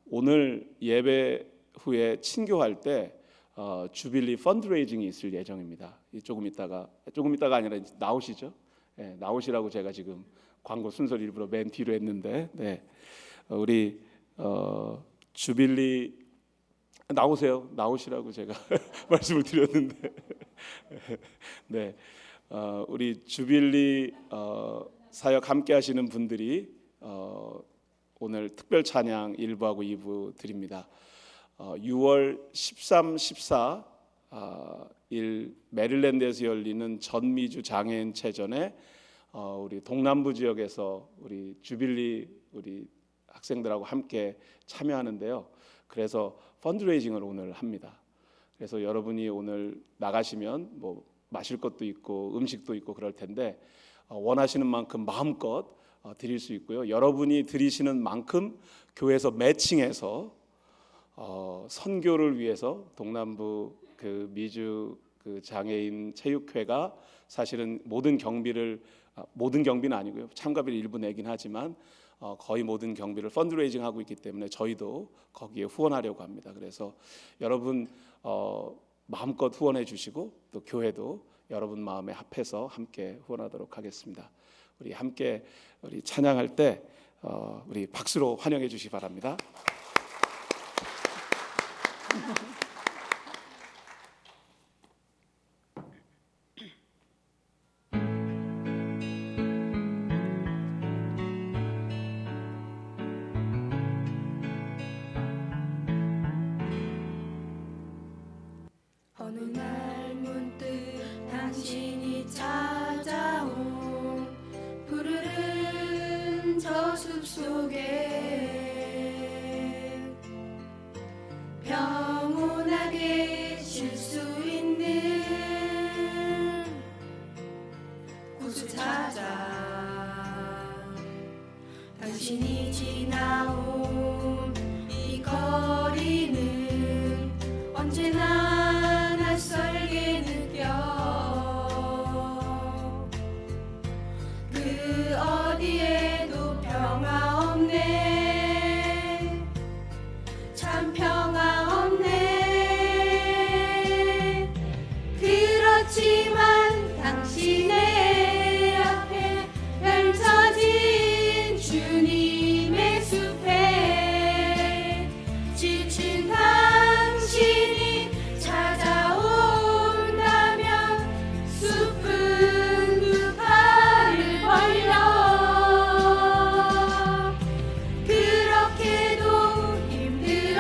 오늘 예배 후에 친교할 때 주빌리 펀드레이징이 있을 예정입니다. 조금 있다가 아니라 나오시죠? 네, 나오시라고 제가 지금 광고 순서를 일부러 맨 뒤로 했는데, 네, 우리 주빌리 나오시라고 제가 말씀을 드렸는데, 네, 우리 주빌리 사역 함께 하시는 분들이 오늘 특별 찬양 1부하고 2부 드립니다. 6월 13, 14 메릴랜드에서 열리는 전미주 장애인 체전에 우리 동남부 지역에서 우리 주빌리 우리 학생들하고 함께 참여하는데요. 그래서 펀드레이징을 오늘 합니다. 그래서 여러분이 오늘 나가시면 뭐 마실 것도 있고 음식도 있고 그럴 텐데 원하시는 만큼 마음껏 드릴 수 있고요. 여러분이 드리시는 만큼 교회에서 매칭해서 선교를 위해서 동남부 그 미주 그 장애인 체육회가 사실은 모든 경비는 아니고요. 참가비를 일부 내긴 하지만 거의 모든 경비를 펀드레이징 하고 있기 때문에 저희도 거기에 후원하려고 합니다. 그래서 여러분 마음껏 후원해 주시고 또 교회도 여러분 마음에 합해서 함께 후원하도록 하겠습니다. 우리 함께 우리 찬양할 때 우리 박수로 환영해 주시기 바랍니다. 어느 날 문득 당신이 찾아온 푸르른 저숲 속에 평온하게 쉴 수 있는 곳을 찾아 당신이 지나온 이 거리는 언제나 낯설게 느껴 그 어디에도 평화 없네 참 평화 없네 그렇지만 당신의 앞에 펼쳐진 주님의 숲에 지친 당신이 찾아온다면 숲은 두 팔을 벌려 그렇게도 힘들어했던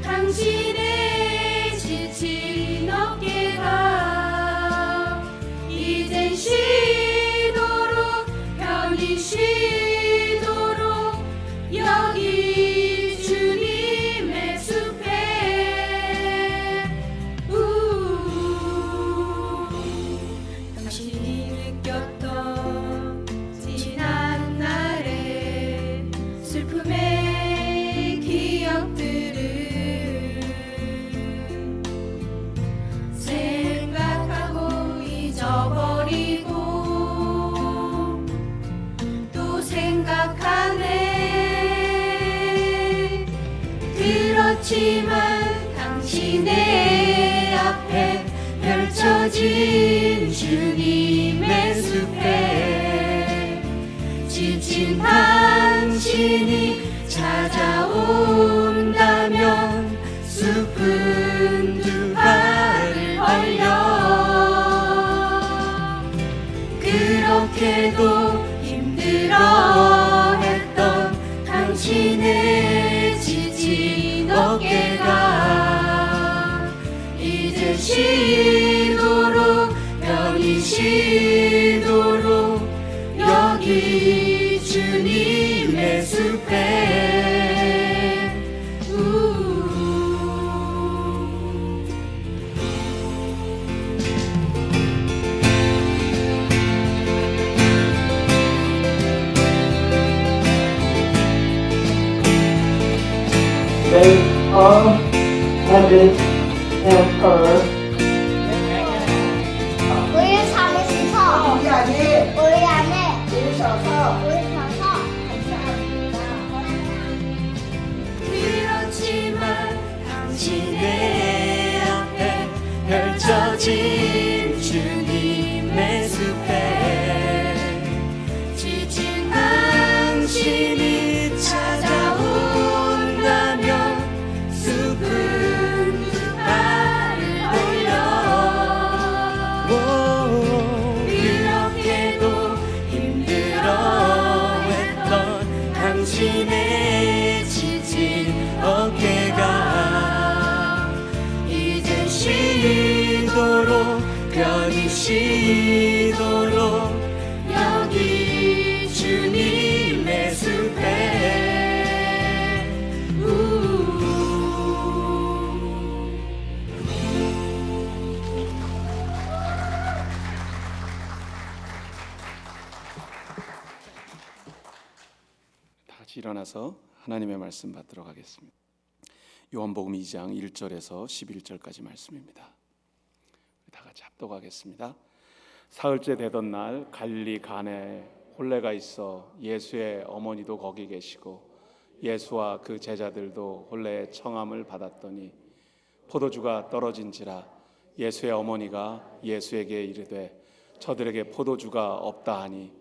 당신의 지친 어깨가 이젠 쉬도록 편히 쉬도록 여기 주님의 숲에 당신이 느꼈던 지난 날의 슬픔의 기억들을 생각하고 잊어버리고 또 생각하네 그렇지만 당신의 앞에 펼쳐진 주님의 숲에 지친 당신이 찾아온다면 숲은 두 발을 벌려 그렇게도 힘들어했던 당신의 지친 어깨가 이제 쉬도록 편히 쉬도록 여기 주님의 숲에 They all heaven and earth 우리 사무실서 우리 안에 우리 안에 오셔서 오셔서 감사합니다. 계시도록 여기 주님의 숲에 다 같이 일어나서 하나님의 말씀 받도록 하겠습니다. 요한복음 2장 1절에서 11절까지 말씀입니다. 다 같이 합독하겠습니다. 사흘째 되던 날 갈릴리 가나에 혼례가 있어 예수의 어머니도 거기 계시고 예수와 그 제자들도 혼례의 청함을 받았더니 포도주가 떨어진지라 예수의 어머니가 예수에게 이르되 저들에게 포도주가 없다 하니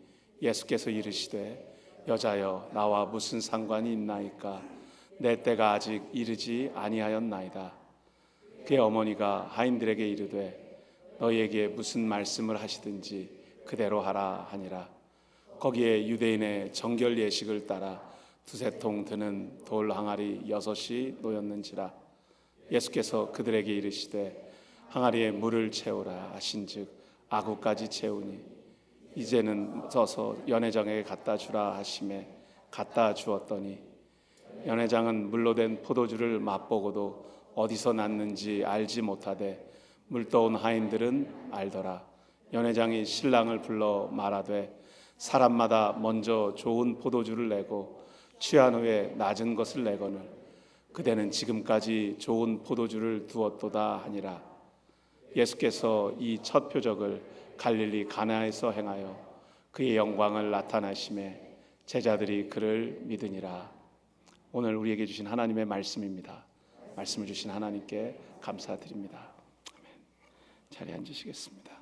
예수께서 이르시되 여자여 나와 무슨 상관이 있나이까 내 때가 아직 이르지 아니하였나이다. 그의 어머니가 하인들에게 이르되 너희에게 무슨 말씀을 하시든지 그대로 하라 하니라. 거기에 유대인의 정결 예식을 따라 두세 통 드는 돌 항아리 6이 놓였는지라. 예수께서 그들에게 이르시되 항아리에 물을 채우라 하신즉 아구까지 채우니 이제는 서서 연회장에게 갖다 주라 하시매 갖다 주었더니 연회장은 물로 된 포도주를 맛보고도 어디서 났는지 알지 못하되 물떠온 하인들은 알더라. 연회장이 신랑을 불러 말하되 사람마다 먼저 좋은 포도주를 내고 취한 후에 낮은 것을 내거늘 그대는 지금까지 좋은 포도주를 두었도다 하니라. 예수께서 이 첫 표적을 갈릴리 가나에서 행하여 그의 영광을 나타나심에 제자들이 그를 믿으니라. 오늘 우리에게 주신 하나님의 말씀입니다. 말씀을 주신 하나님께 감사드립니다. 아멘. 자리에 앉으시겠습니다.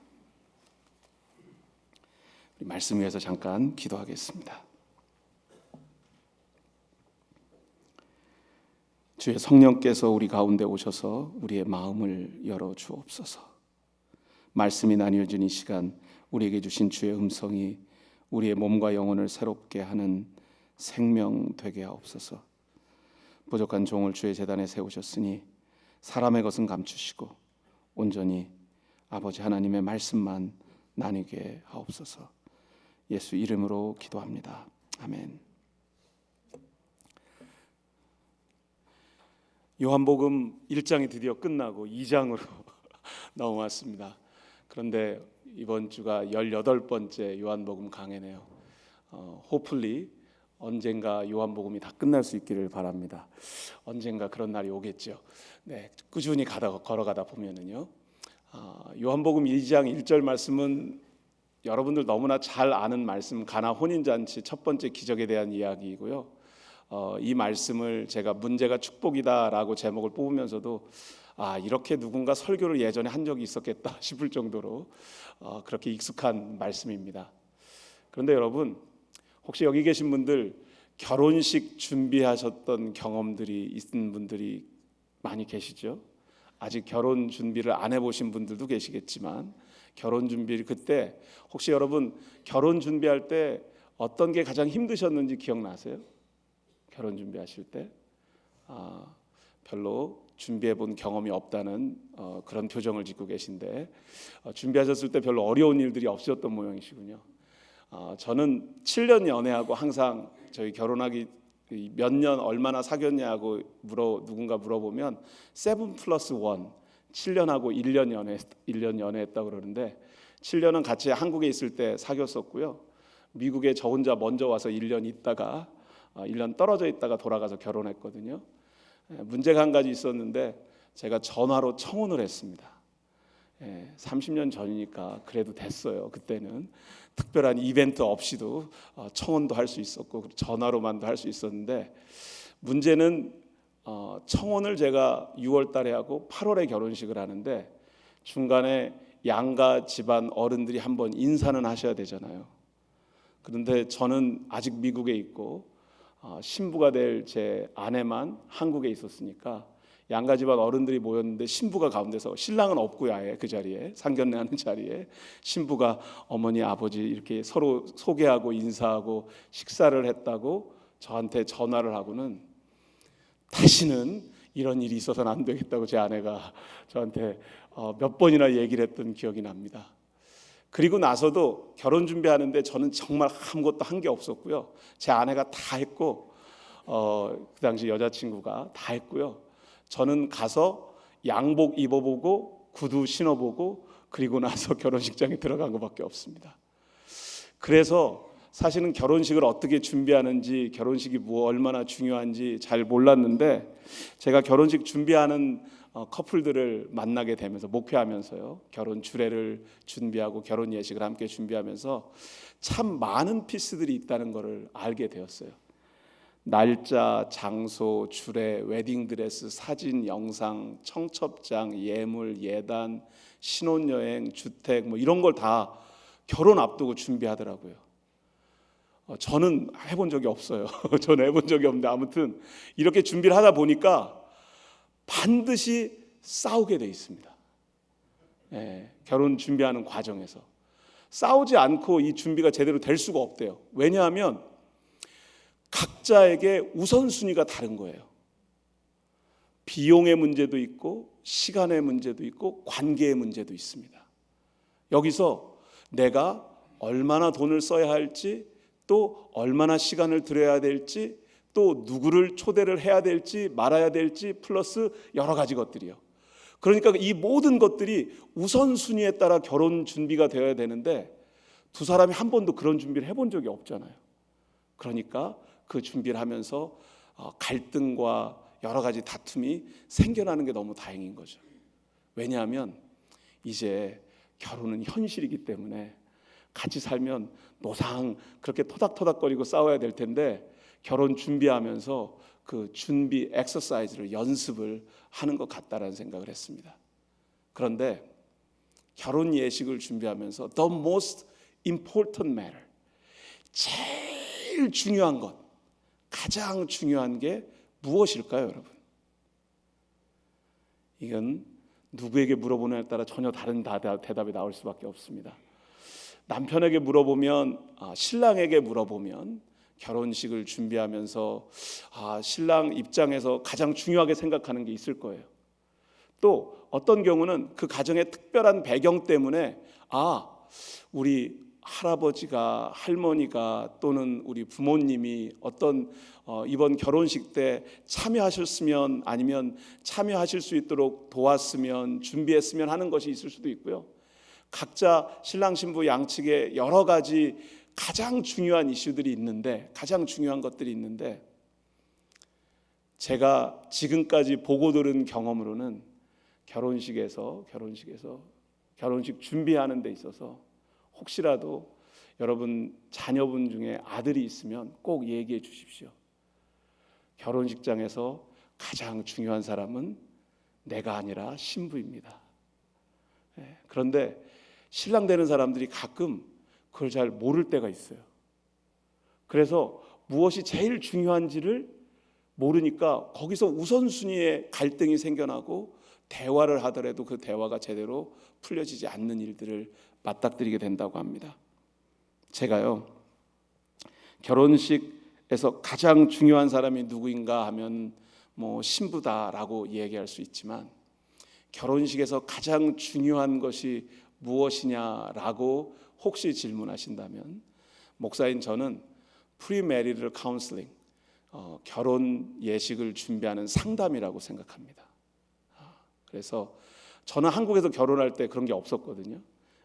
우리 말씀 위해서 잠깐 기도하겠습니다. 주의 성령께서 우리 가운데 오셔서 우리의 마음을 열어 주옵소서. 말씀이 나뉘어진 이 시간 우리에게 주신 주의 음성이 우리의 몸과 영혼을 새롭게 하는 생명 되게 하옵소서. 부족한 종을 주의 제단에 세우셨으니 사람의 것은 감추시고 온전히 아버지 하나님의 말씀만 나뉘게 하옵소서. 예수 이름으로 기도합니다. 아멘. 요한복음 1장이 드디어 끝나고 2장으로 넘어왔습니다. 그런데 이번 주가 18번째 요한복음 강해네요. 호플리 언젠가 요한복음이 다 끝날 수 있기를 바랍니다. 언젠가 그런 날이 오겠죠. 네, 꾸준히 걸어가다 보면은요. 요한복음 2장 1절 말씀은 여러분들 너무나 잘 아는 말씀, 가나 혼인잔치 첫 번째 기적에 대한 이야기이고요. 이 말씀을 제가 문제가 축복이다라고 제목을 뽑으면서도 이렇게 누군가 설교를 예전에 한 적이 있었겠다 싶을 정도로 그렇게 익숙한 말씀입니다. 그런데 여러분, 혹시 여기 계신 분들 결혼식 준비하셨던 경험들이 있는 분들이 많이 계시죠? 아직 결혼 준비를 안 해보신 분들도 계시겠지만 결혼 준비를 그때 혹시 여러분 결혼 준비할 때 어떤 게 가장 힘드셨는지 기억나세요? 결혼 준비하실 때 별로 준비해 본 경험이 없다는 그런 표정을 짓고 계신데 준비하셨을 때 별로 어려운 일들이 없으셨던 모양이시군요. 저는 7년 연애하고 항상 저희 결혼하기 몇 년 얼마나 사귀었냐고 누군가 물어보면 7+1 7년하고 1년 연애했다고 그러는데 7년은 같이 한국에 있을 때 사귀었었고요. 미국에 저 혼자 먼저 와서 1년 있다가 1년 떨어져 있다가 돌아가서 결혼했거든요. 문제가 한 가지 있었는데 제가 전화로 청혼을 했습니다. 30년 전이니까 그래도 됐어요. 그때는 특별한 이벤트 없이도 청혼도 할 수 있었고 전화로만도 할 수 있었는데 문제는 청혼을 제가 6월 달에 하고 8월에 결혼식을 하는데 중간에 양가 집안 어른들이 한번 인사는 하셔야 되잖아요. 그런데 저는 아직 미국에 있고 신부가 될 제 아내만 한국에 있었으니까 양가 집안 어른들이 모였는데 신부가 가운데서, 신랑은 없고요, 아예 그 자리에 상견례하는 자리에 신부가 어머니 아버지 이렇게 서로 소개하고 인사하고 식사를 했다고 저한테 전화를 하고는 다시는 이런 일이 있어서는 안 되겠다고 제 아내가 저한테 몇 번이나 얘기를 했던 기억이 납니다. 그리고 나서도 결혼 준비하는데 저는 정말 아무것도 한 게 없었고요. 제 아내가 다 했고 그 당시 여자친구가 다 했고요. 저는 가서 양복 입어보고 구두 신어보고 그리고 나서 결혼식장에 들어간 것밖에 없습니다. 그래서 사실은 결혼식을 어떻게 준비하는지, 결혼식이 얼마나 중요한지 잘 몰랐는데, 제가 결혼식 준비하는 커플들을 만나게 되면서, 목회하면서요, 결혼 주례를 준비하고 결혼 예식을 함께 준비하면서 참 많은 피스들이 있다는 것을 알게 되었어요. 날짜, 장소, 주례, 웨딩드레스, 사진, 영상, 청첩장, 예물, 예단, 신혼여행, 주택 뭐 이런 걸 다 결혼 앞두고 준비하더라고요. 저는 해본 적이 없어요. 저는 해본 적이 없는데 아무튼 이렇게 준비를 하다 보니까 반드시 싸우게 돼 있습니다. 결혼 준비하는 과정에서 싸우지 않고 이 준비가 제대로 될 수가 없대요. 왜냐하면 각자에게 우선순위가 다른 거예요. 비용의 문제도 있고 시간의 문제도 있고 관계의 문제도 있습니다. 여기서 내가 얼마나 돈을 써야 할지, 또 얼마나 시간을 들여야 될지, 또 누구를 초대를 해야 될지 말아야 될지, 플러스 여러 가지 것들이요. 그러니까 이 모든 것들이 우선순위에 따라 결혼 준비가 되어야 되는데 두 사람이 한 번도 그런 준비를 해본 적이 없잖아요. 그러니까 그 준비를 하면서 갈등과 여러 가지 다툼이 생겨나는 게 너무 다행인 거죠. 왜냐하면 이제 결혼은 현실이기 때문에 같이 살면 노상 그렇게 토닥토닥거리고 싸워야 될 텐데, 결혼 준비하면서 그 준비 엑서사이즈를, 연습을 하는 것 같다라는 생각을 했습니다. 그런데 결혼 예식을 준비하면서 the most important matter, 제일 중요한 것, 가장 중요한 게 무엇일까요, 여러분? 이건 누구에게 물어보느냐에 따라 전혀 다른 대답이 나올 수밖에 없습니다. 남편에게 물어보면, 신랑에게 물어보면 결혼식을 준비하면서 신랑 입장에서 가장 중요하게 생각하는 게 있을 거예요. 또 어떤 경우는 그 가정의 특별한 배경 때문에 우리 할아버지가, 할머니가 또는 우리 부모님이 어떤 이번 결혼식 때 참여하셨으면, 아니면 참여하실 수 있도록 도왔으면, 준비했으면 하는 것이 있을 수도 있고요. 각자 신랑 신부 양측에 여러 가지 가장 중요한 이슈들이 있는데, 가장 중요한 것들이 있는데, 제가 지금까지 보고 들은 경험으로는 결혼식 준비하는 데 있어서 혹시라도 여러분 자녀분 중에 아들이 있으면 꼭 얘기해 주십시오. 결혼식장에서 가장 중요한 사람은 내가 아니라 신부입니다. 그런데 신랑 되는 사람들이 가끔 그걸 잘 모를 때가 있어요. 그래서 무엇이 제일 중요한지를 모르니까 거기서 우선순위에 갈등이 생겨나고, 대화를 하더라도 그 대화가 제대로 풀려지지 않는 일들을 맞닥뜨리게 된다고 합니다. 제가요, 결혼식에서 가장 중요한 사람이 누구인가 하면 신부다라고 얘기할 수 있지만, 결혼식에서 가장 중요한 것이 무엇이냐라고 혹시 질문하신다면, 목사인 저는 프리메리럴 카운슬링, 결혼 예식을 준비하는 상담이라고 생각합니다. 그래서 저는 한국에서 결혼할 때 그런 게 없었거든요.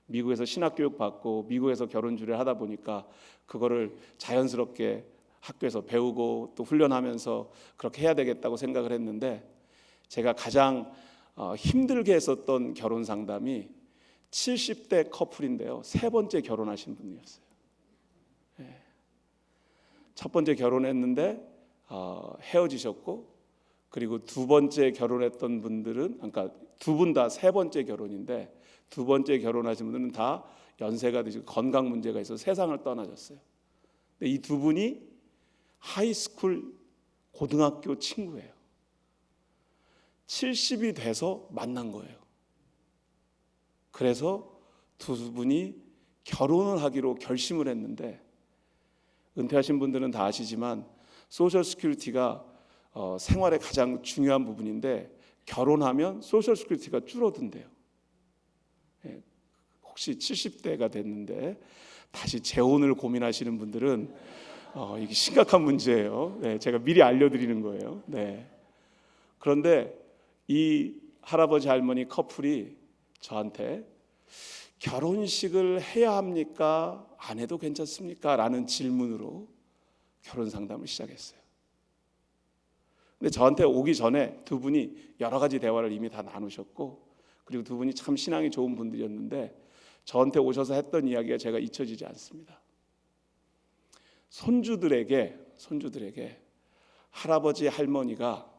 미국에서 신학교육 받고 미국에서 결혼 주례를 하다 보니까 그거를 자연스럽게 학교에서 배우고 또 훈련하면서 그렇게 해야 되겠다고 생각을 했는데, 제가 가장 힘들게 했었던 결혼 상담이 70대 커플인데요, 세 번째 결혼하신 분이었어요. 첫 번째 결혼했는데 헤어지셨고, 그리고 두 번째 결혼했던 분들은, 그러니까 두 분 다 세 번째 결혼인데, 두 번째 결혼하신 분들은 다 연세가 드시고 건강 문제가 있어서 세상을 떠나셨어요. 근데 이 두 분이 하이스쿨, 고등학교 친구예요. 70이 돼서 만난 거예요. 그래서 두 분이 결혼을 하기로 결심을 했는데, 은퇴하신 분들은 다 아시지만 소셜 시큐리티가 생활의 가장 중요한 부분인데, 결혼하면 소셜 시큐리티가 줄어든대요. 혹시 70대가 됐는데 다시 재혼을 고민하시는 분들은 이게 심각한 문제예요. 네, 제가 미리 알려드리는 거예요. 네. 그런데 이 할아버지 할머니 커플이 저한테 결혼식을 해야 합니까? 안 해도 괜찮습니까? 라는 질문으로 결혼 상담을 시작했어요. 근데 저한테 오기 전에 두 분이 여러 가지 대화를 이미 다 나누셨고, 그리고 두 분이 참 신앙이 좋은 분들이었는데 저한테 오셔서 했던 이야기가 제가 잊혀지지 않습니다. 손주들에게 할아버지 할머니가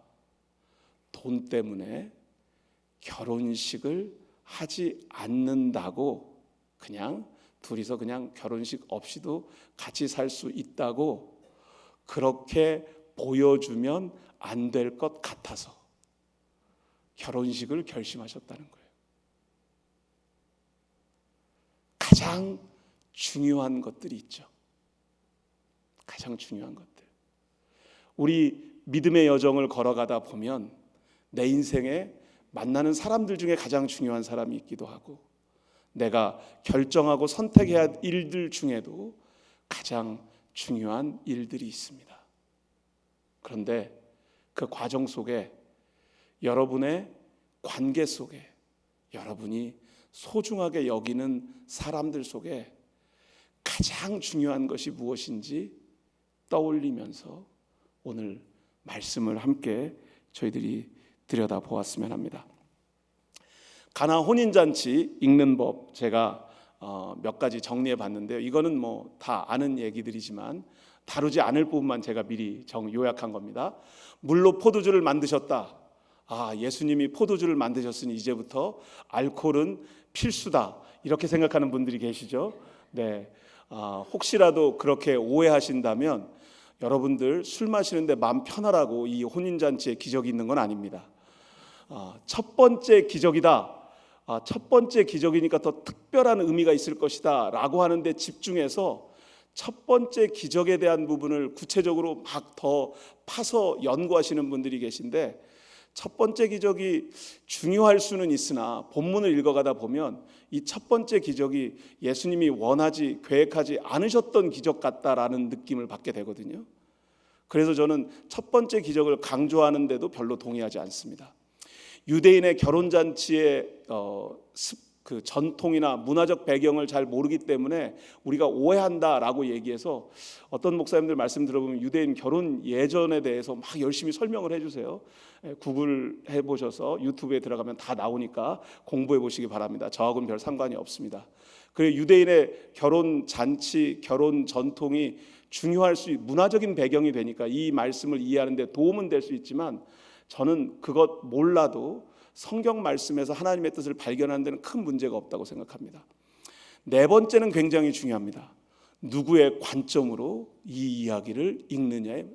돈 때문에 결혼식을 하지 않는다고, 그냥 둘이서 그냥 결혼식 없이도 같이 살 수 있다고 그렇게 보여주면 안 될 것 같아서 결혼식을 결심하셨다는 거예요. 가장 중요한 것들이 있죠. 가장 중요한 것들. 우리 믿음의 여정을 걸어가다 보면 내 인생에 만나는 사람들 중에 가장 중요한 사람이 있기도 하고, 내가 결정하고 선택해야 할 일들 중에도 가장 중요한 일들이 있습니다. 그런데 그 과정 속에, 여러분의 관계 속에, 여러분이 소중하게 여기는 사람들 속에 가장 중요한 것이 무엇인지 떠올리면서 오늘 말씀을 함께 저희들이 들여다보았으면 합니다. 가나 혼인잔치 읽는 법, 제가 몇 가지 정리해 봤는데요. 이거는 뭐 다 아는 얘기들이지만 다루지 않을 부분만 제가 미리 요약한 겁니다. 물로 포도주를 만드셨다. 예수님이 포도주를 만드셨으니 이제부터 알코올은 필수다, 이렇게 생각하는 분들이 계시죠. 네, 혹시라도 그렇게 오해하신다면 여러분들 술 마시는데 마음 편하라고 이 혼인잔치에 기적이 있는 건 아닙니다. 첫 번째 기적이다. 첫 번째 기적이니까 더 특별한 의미가 있을 것이다 라고 하는데 집중해서 첫 번째 기적에 대한 부분을 구체적으로 막 더 파서 연구하시는 분들이 계신데, 첫 번째 기적이 중요할 수는 있으나 본문을 읽어가다 보면 이 첫 번째 기적이 예수님이 원하지 계획하지 않으셨던 기적 같다라는 느낌을 받게 되거든요. 그래서 저는 첫 번째 기적을 강조하는데도 별로 동의하지 않습니다. 유대인의 결혼잔치의 그 전통이나 문화적 배경을 잘 모르기 때문에 우리가 오해한다라고 얘기해서, 어떤 목사님들 말씀 들어보면 유대인 결혼 예전에 대해서 막 열심히 설명을 해주세요. 구글 해보셔서 유튜브에 들어가면 다 나오니까 공부해 보시기 바랍니다. 저하고는 별 상관이 없습니다. 그리고 유대인의 결혼 잔치, 결혼 전통이 중요할 수 있는 문화적인 배경이 되니까 이 말씀을 이해하는 데 도움은 될 수 있지만, 저는 그것 몰라도 성경 말씀에서 하나님의 뜻을 발견하는 데는 큰 문제가 없다고 생각합니다. 네 번째는 굉장히 중요합니다. 누구의 관점으로 이 이야기를 읽느냐에,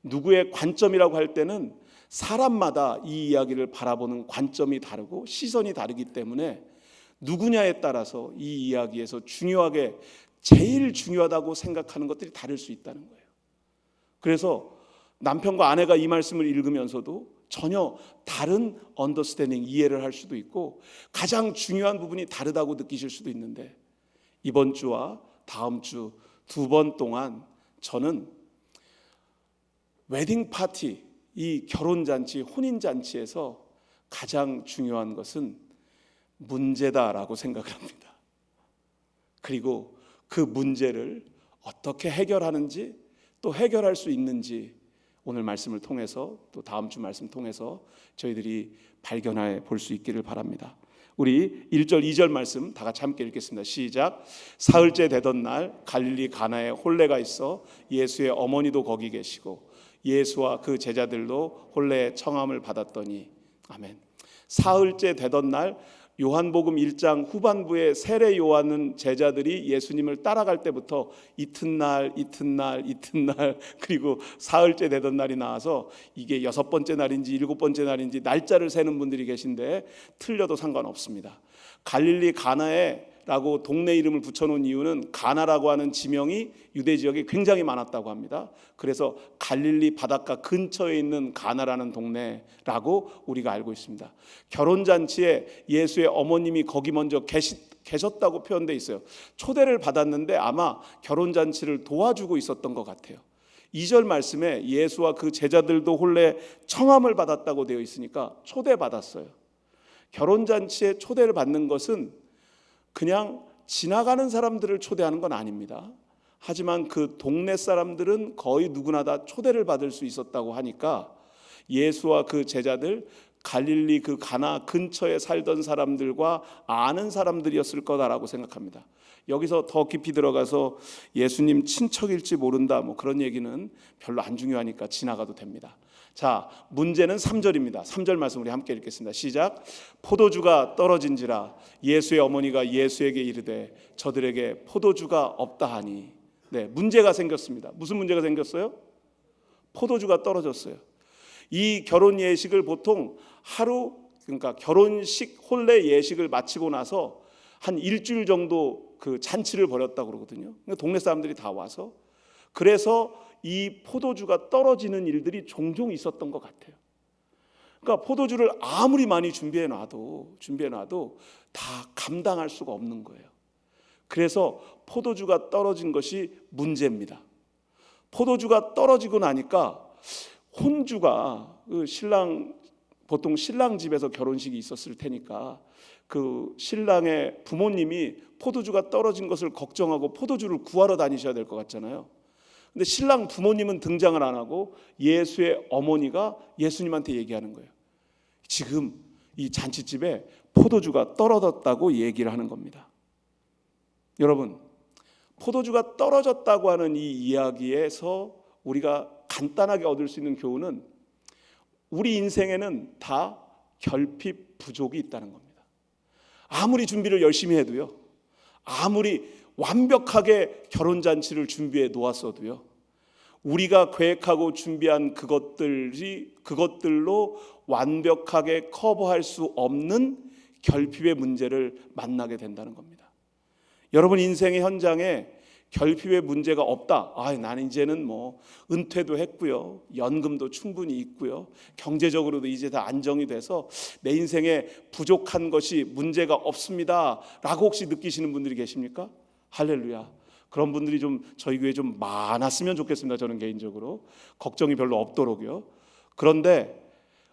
누구의 관점이라고 할 때는 사람마다 이 이야기를 바라보는 관점이 다르고 시선이 다르기 때문에 누구냐에 따라서 이 이야기에서 중요하게, 제일 중요하다고 생각하는 것들이 다를 수 있다는 거예요. 그래서 남편과 아내가 이 말씀을 읽으면서도 전혀 다른 언더스탠딩, 이해를 할 수도 있고 가장 중요한 부분이 다르다고 느끼실 수도 있는데, 이번 주와 다음 주 2번 동안 저는 웨딩 파티, 이 결혼잔치, 혼인잔치에서 가장 중요한 것은 문제다라고 생각을 합니다. 그리고 그 문제를 어떻게 해결하는지, 또 해결할 수 있는지 오늘 말씀을 통해서, 또 다음 주 말씀 통해서 저희들이 발견해 볼 수 있기를 바랍니다. 우리 1절 2절 말씀 다 같이 함께 읽겠습니다. 시작. 사흘째 되던 날 갈릴리 가나에 혼례가 있어 예수의 어머니도 거기 계시고 예수와 그 제자들도 혼례의 청함을 받았더니. 아멘. 사흘째 되던 날, 요한복음 1장 후반부에 세례 요한은 제자들이 예수님을 따라갈 때부터 이튿날 그리고 사흘째 되던 날이 나와서 이게 6번째 날인지 7번째 날인지 날짜를 세는 분들이 계신데 틀려도 상관없습니다. 갈릴리 가나에 가나라고 동네 이름을 붙여놓은 이유는 가나라고 하는 지명이 유대 지역에 굉장히 많았다고 합니다. 그래서 갈릴리 바닷가 근처에 있는 가나라는 동네라고 우리가 알고 있습니다. 결혼잔치에 예수의 어머님이 거기 먼저 계셨다고 표현되어 있어요. 초대를 받았는데 아마 결혼잔치를 도와주고 있었던 것 같아요. 2절 말씀에 예수와 그 제자들도 혼례 청함을 받았다고 되어 있으니까 초대받았어요. 결혼잔치에 초대를 받는 것은 그냥 지나가는 사람들을 초대하는 건 아닙니다. 하지만 그 동네 사람들은 거의 누구나 다 초대를 받을 수 있었다고 하니까 예수와 그 제자들, 갈릴리 그 가나 근처에 살던 사람들과 아는 사람들이었을 거다라고 생각합니다. 여기서 더 깊이 들어가서 예수님 친척일지 모른다 뭐 그런 얘기는 별로 안 중요하니까 지나가도 됩니다. 자, 문제는 3절입니다. 3절 말씀 우리 함께 읽겠습니다. 시작. 포도주가 떨어진지라 예수의 어머니가 예수에게 이르되 저들에게 포도주가 없다 하니. 네, 문제가 생겼습니다. 무슨 문제가 생겼어요? 포도주가 떨어졌어요. 이 결혼 예식을 보통 하루, 그러니까 결혼식 혼례 예식을 마치고 나서 한 일주일 정도 그 잔치를 벌였다고 그러거든요. 그러니까 동네 사람들이 다 와서, 그래서 이 포도주가 떨어지는 일들이 종종 있었던 것 같아요. 그러니까 포도주를 아무리 많이 준비해 놔도 다 감당할 수가 없는 거예요. 그래서 포도주가 떨어진 것이 문제입니다. 포도주가 떨어지고 나니까 혼주가 보통 신랑 집에서 결혼식이 있었을 테니까 그 신랑의 부모님이 포도주가 떨어진 것을 걱정하고 포도주를 구하러 다니셔야 될 것 같잖아요. 근데 신랑 부모님은 등장을 안 하고 예수의 어머니가 예수님한테 얘기하는 거예요. 지금 이 잔치집에 포도주가 떨어졌다고 얘기를 하는 겁니다. 여러분, 포도주가 떨어졌다고 하는 이 이야기에서 우리가 간단하게 얻을 수 있는 교훈은 우리 인생에는 다 결핍 부족이 있다는 겁니다. 아무리 준비를 열심히 해도요, 아무리 완벽하게 결혼잔치를 준비해 놓았어도요, 우리가 계획하고 준비한 그것들로 완벽하게 커버할 수 없는 결핍의 문제를 만나게 된다는 겁니다. 여러분 인생의 현장에 결핍의 문제가 없다. 나는 이제는 뭐 은퇴도 했고요, 연금도 충분히 있고요, 경제적으로도 이제 다 안정이 돼서 내 인생에 부족한 것이 문제가 없습니다 라고 혹시 느끼시는 분들이 계십니까? 할렐루야. 그런 분들이 좀 저희 교회에 좀 많았으면 좋겠습니다. 저는 개인적으로 걱정이 별로 없도록요. 그런데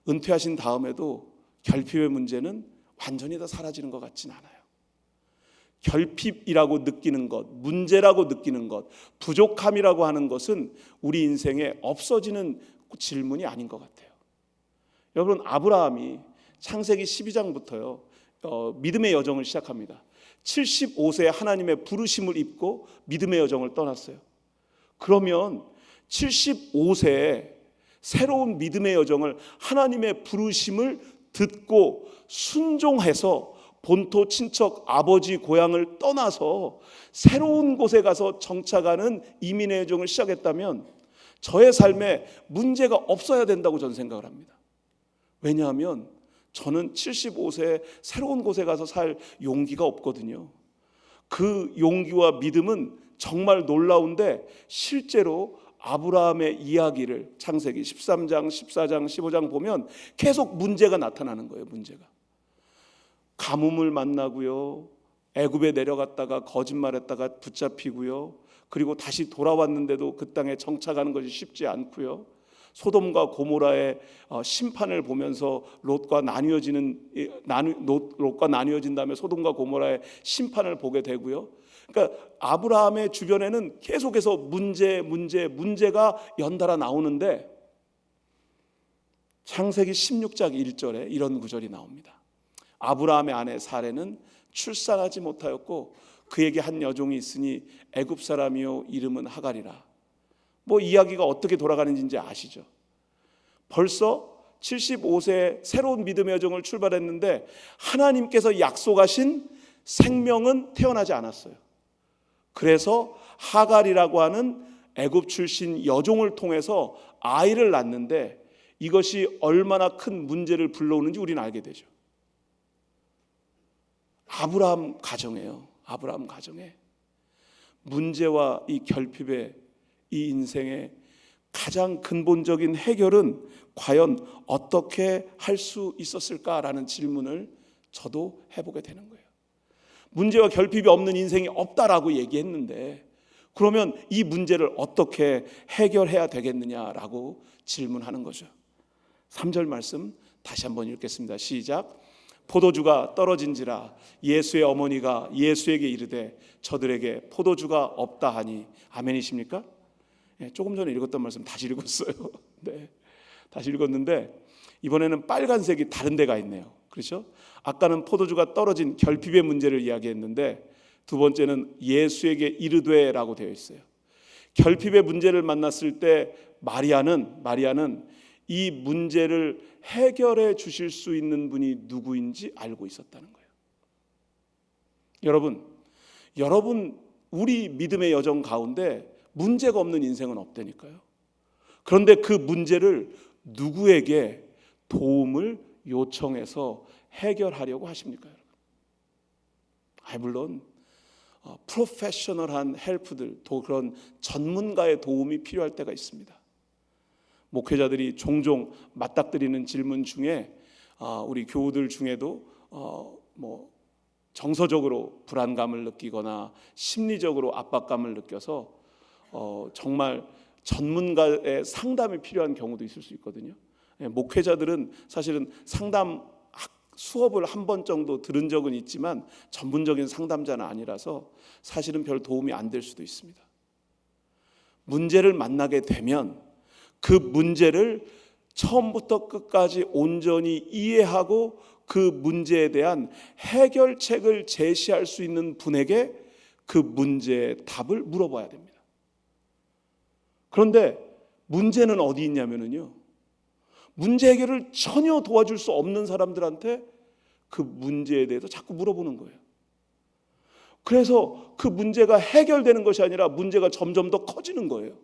은퇴하신 다음에도 결핍의 문제는 완전히 다 사라지는 것 같진 않아요. 결핍이라고 느끼는 것, 문제라고 느끼는 것, 부족함이라고 하는 것은 우리 인생에 없어지는 질문이 아닌 것 같아요. 여러분, 아브라함이 창세기 12장부터요 믿음의 여정을 시작합니다. 75세에 하나님의 부르심을 입고 믿음의 여정을 떠났어요. 그러면 75세에 새로운 믿음의 여정을, 하나님의 부르심을 듣고 순종해서 본토 친척 아버지 고향을 떠나서 새로운 곳에 가서 정착하는 이민의 여정을 시작했다면 저의 삶에 문제가 없어야 된다고 저는 생각을 합니다. 왜냐하면 저는 75세에 새로운 곳에 가서 살 용기가 없거든요. 그 용기와 믿음은 정말 놀라운데 실제로 아브라함의 이야기를 창세기 13장, 14장, 15장 보면 계속 문제가 나타나는 거예요. 문제가. 가뭄을 만나고요, 애굽에 내려갔다가 거짓말했다가 붙잡히고요, 그리고 다시 돌아왔는데도 그 땅에 정착하는 것이 쉽지 않고요, 소돔과 고모라의 심판을 보면서 롯과 나뉘어진 다음에 소돔과 고모라의 심판을 보게 되고요. 그러니까 아브라함의 주변에는 계속해서 문제가 연달아 나오는데 창세기 16장 1절에 이런 구절이 나옵니다. 아브라함의 아내 사레는 출산하지 못하였고 그에게 한 여종이 있으니 애굽 사람이요 이름은 하갈이라. 뭐 이야기가 어떻게 돌아가는지 이제 아시죠? 벌써 75세에 새로운 믿음의 여정을 출발했는데 하나님께서 약속하신 생명은 태어나지 않았어요. 그래서 하갈이라고 하는 애굽 출신 여종을 통해서 아이를 낳는데 이것이 얼마나 큰 문제를 불러오는지 우리는 알게 되죠. 아브라함 가정에요, 아브라함 가정에 문제와 이 결핍의 이 인생의 가장 근본적인 해결은 과연 어떻게 할 수 있었을까라는 질문을 저도 해보게 되는 거예요. 문제와 결핍이 없는 인생이 없다라고 얘기했는데 그러면 이 문제를 어떻게 해결해야 되겠느냐라고 질문하는 거죠. 3절 말씀 다시 한번 읽겠습니다. 시작. 포도주가 떨어진지라 예수의 어머니가 예수에게 이르되 저들에게 포도주가 없다 하니. 아멘이십니까? 네, 조금 전에 읽었던 말씀 다시 읽었어요. 네, 다시 읽었는데 이번에는 빨간색이 다른 데가 있네요. 그렇죠? 아까는 포도주가 떨어진 결핍의 문제를 이야기했는데 두 번째는 예수에게 이르되라고 되어 있어요. 결핍의 문제를 만났을 때 마리아는 이 문제를 해결해 주실 수 있는 분이 누구인지 알고 있었다는 거예요. 여러분 우리 믿음의 여정 가운데 문제가 없는 인생은 없다니까요. 그런데 그 문제를 누구에게 도움을 요청해서 해결하려고 하십니까, 여러분? 물론 프로페셔널한 헬프들, 또 그런 전문가의 도움이 필요할 때가 있습니다. 목회자들이 종종 맞닥뜨리는 질문 중에 우리 교우들 중에도 정서적으로 불안감을 느끼거나 심리적으로 압박감을 느껴서 정말 전문가의 상담이 필요한 경우도 있을 수 있거든요. 목회자들은 사실은 상담 수업을 한 번 정도 들은 적은 있지만 전문적인 상담자는 아니라서 사실은 별 도움이 안 될 수도 있습니다. 문제를 만나게 되면 그 문제를 처음부터 끝까지 온전히 이해하고 그 문제에 대한 해결책을 제시할 수 있는 분에게 그 문제의 답을 물어봐야 됩니다. 그런데 문제는 어디 있냐면요, 문제 해결을 전혀 도와줄 수 없는 사람들한테 그 문제에 대해서 자꾸 물어보는 거예요. 그래서 그 문제가 해결되는 것이 아니라 문제가 점점 더 커지는 거예요.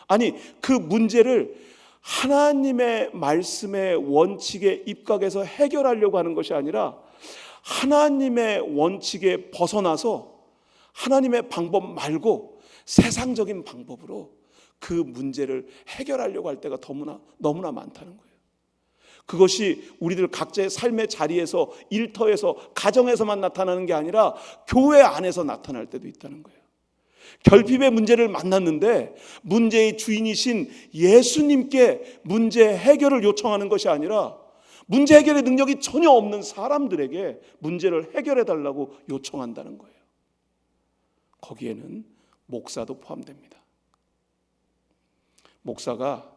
아니, 그 문제를 하나님의 말씀의 원칙에 입각해서 해결하려고 하는 것이 아니라 하나님의 원칙에 벗어나서 하나님의 방법 말고 세상적인 방법으로 그 문제를 해결하려고 할 때가 너무나 많다는 거예요. 그것이 우리들 각자의 삶의 자리에서, 일터에서, 가정에서만 나타나는 게 아니라 교회 안에서 나타날 때도 있다는 거예요. 결핍의 문제를 만났는데 문제의 주인이신 예수님께 문제 해결을 요청하는 것이 아니라 문제 해결의 능력이 전혀 없는 사람들에게 문제를 해결해 달라고 요청한다는 거예요. 거기에는 목사도 포함됩니다. 목사가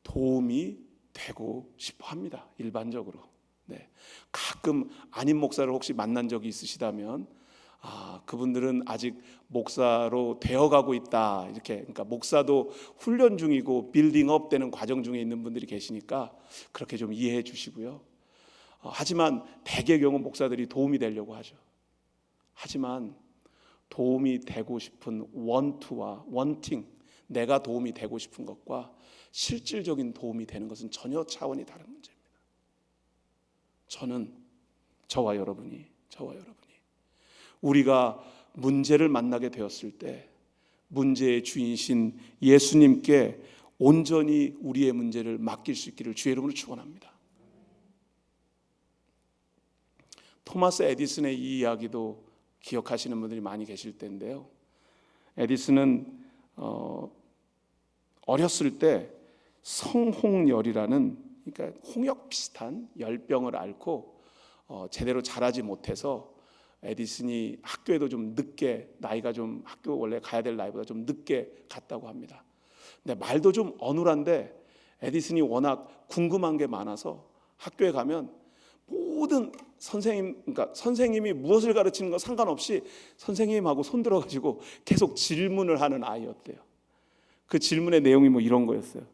도움이 되고 싶어 합니다. 일반적으로. 네. 가끔 아닌 목사를 혹시 만난 적이 있으시다면 그분들은 아직 목사로 되어가고 있다. 이렇게, 그러니까 목사도 훈련 중이고 빌딩업 되는 과정 중에 있는 분들이 계시니까 그렇게 좀 이해해 주시고요. 하지만 대개의 경우 목사들이 도움이 되려고 하죠. 하지만 도움이 되고 싶은 원투와 원팅, 내가 도움이 되고 싶은 것과 실질적인 도움이 되는 것은 전혀 차원이 다른 문제입니다. 저와 여러분이 우리가 문제를 만나게 되었을 때 문제의 주인이신 예수님께 온전히 우리의 문제를 맡길 수 있기를 주의 이름으로 축원합니다. 토마스 에디슨의 이 이야기도 기억하시는 분들이 많이 계실 텐데요. 에디슨은 어렸을 때 성홍열이라는, 그러니까 홍역 비슷한 열병을 앓고 제대로 자라지 못해서 에디슨이 학교에도 좀 늦게, 나이가 좀 학교 원래 가야 될 나이보다 좀 늦게 갔다고 합니다. 근데 말도 좀 어눌한데 에디슨이 워낙 궁금한 게 많아서 학교에 가면 모든 선생님이 무엇을 가르치는 건 상관없이 선생님하고 손들어가지고 계속 질문을 하는 아이였대요. 그 질문의 내용이 이런 거였어요.